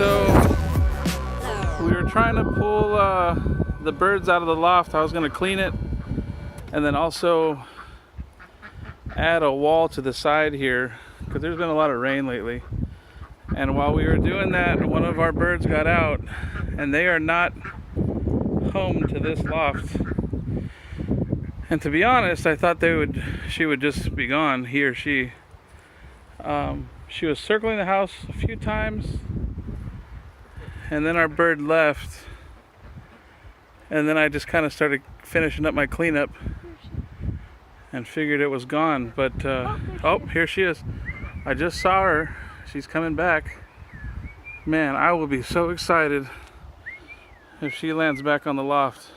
So we were trying to pull the birds out of the loft. I was going to clean it and then also add a wall to the side here because there's been a lot of rain lately. And while we were doing that, one of our birds got out, and they are not home to this loft. And to be honest, I thought she would just be gone, he or she. She was circling the house a few times, and then our bird left. And then I just kind of started finishing up my cleanup and figured it was gone. But, oh, here she is. I just saw her. She's coming back. Man, I will be so excited if she lands back on the loft.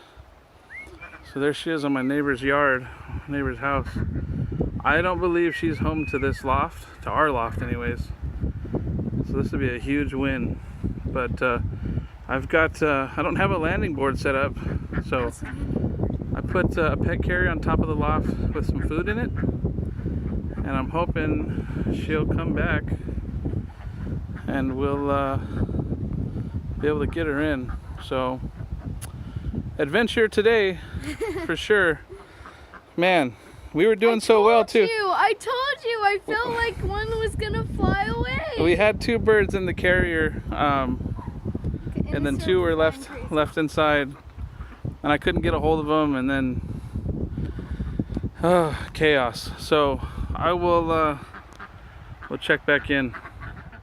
So there she is on my neighbor's yard, neighbor's house. I don't believe she's home to this loft, to our loft anyways. So this would be a huge win. But I've got, I don't have a landing board set up. So I put a pet carrier on top of the loft with some food in it. And I'm hoping she'll come back and we'll be able to get her in. So adventure today for sure. Man, we were doing so well too. I told you, I felt like one was gonna fly away. We had 2 birds in the carrier, and then 2 were left inside, and I couldn't get a hold of them, and then chaos. So I will we'll check back in.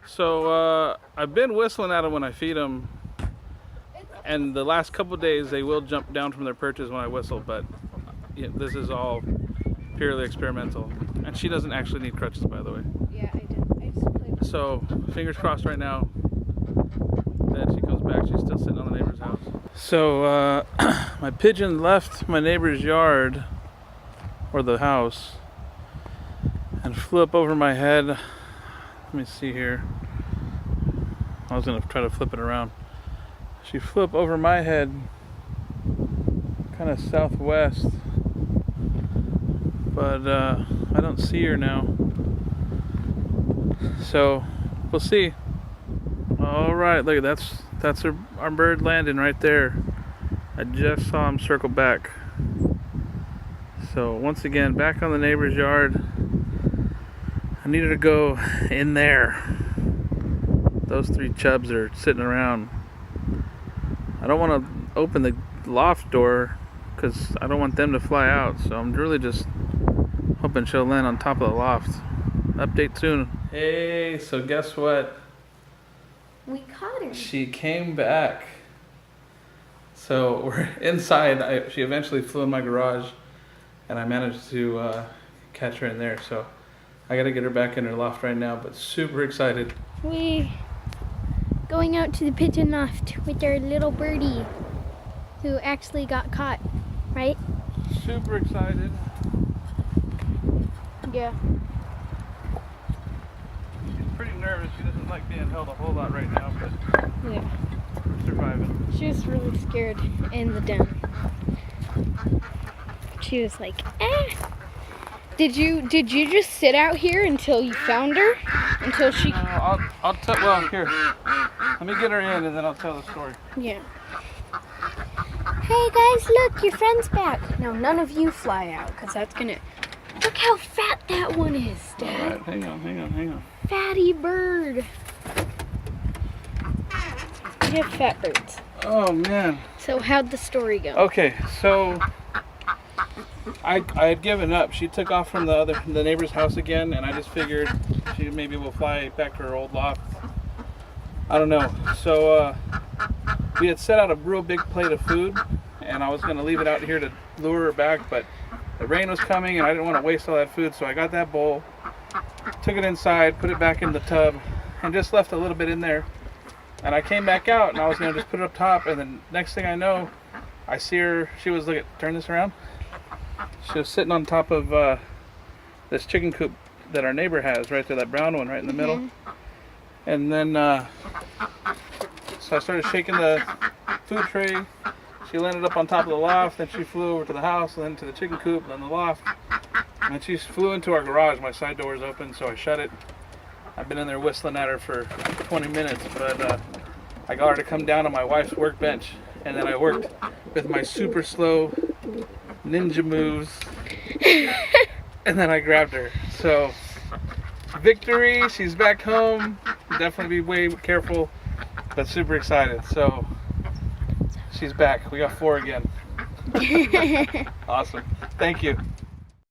So I've been whistling at them when I feed them, and the last couple days they will jump down from their perches when I whistle, but this is all purely experimental. And she doesn't actually need crutches, by the way. Yeah, I did. I just played with So fingers crossed right now that she comes back. She's still sitting on the neighbor's house. So my pigeon left my neighbor's yard, or the house, and flew up over my head. Let me see here. I was gonna try to flip it around. She flew up over my head, kind of southwest, but I don't see her now. So we'll see. All right, look, that's our bird landing right there. I just saw him circle back. So once again, back on the neighbor's yard. I needed to go in there. Those 3 chubs are sitting around. I don't want to open the loft door because I don't want them to fly out. So I'm really just hoping she'll land on top of the loft. Update soon. Hey, so guess what? We caught her. She came back. So we're inside. She eventually flew in my garage, and I managed to catch her in there. So I gotta get her back in her loft right now, but super excited. We going out to the pigeon loft with our little birdie who actually got caught, right? Super excited. Yeah. She's pretty nervous. She doesn't like being held a whole lot right now, but Yeah. we're surviving. She was really scared in the den. She was like, eh. Did you just sit out here until you found her? Until she... I'll tell, well, here. Let me get her in and then I'll tell the story. Yeah. Hey guys, look, your friend's back. Now none of you fly out, because that's gonna... Look how fat that one is, Dad. All right, hang on. Fatty bird. We have fat birds. Oh, man. So how'd the story go? Okay, so I had given up. She took off from the neighbor's house again, and I just figured she maybe will fly back to her old loft. I don't know. So we had set out a real big plate of food, and I was going to leave it out here to lure her back, but the rain was coming, and I didn't want to waste all that food, so I got that bowl, took it inside, put it back in the tub, and just left a little bit in there. And I came back out, and I was going to just put it up top, and then next thing I know, I see her. She was, turn this around. She was sitting on top of this chicken coop that our neighbor has right there, that brown one right in the middle. And then, so I started shaking the food tray. She landed up on top of the loft, then she flew over to the house, and then to the chicken coop, and then the loft. And then she flew into our garage. My side door is open, so I shut it. I've been in there whistling at her for 20 minutes, but I got her to come down on my wife's workbench, and then I worked with my super slow ninja moves, and then I grabbed her. So, victory, she's back home. Definitely be way careful, but super excited. So, she's back. We got 4 again. Awesome. Thank you.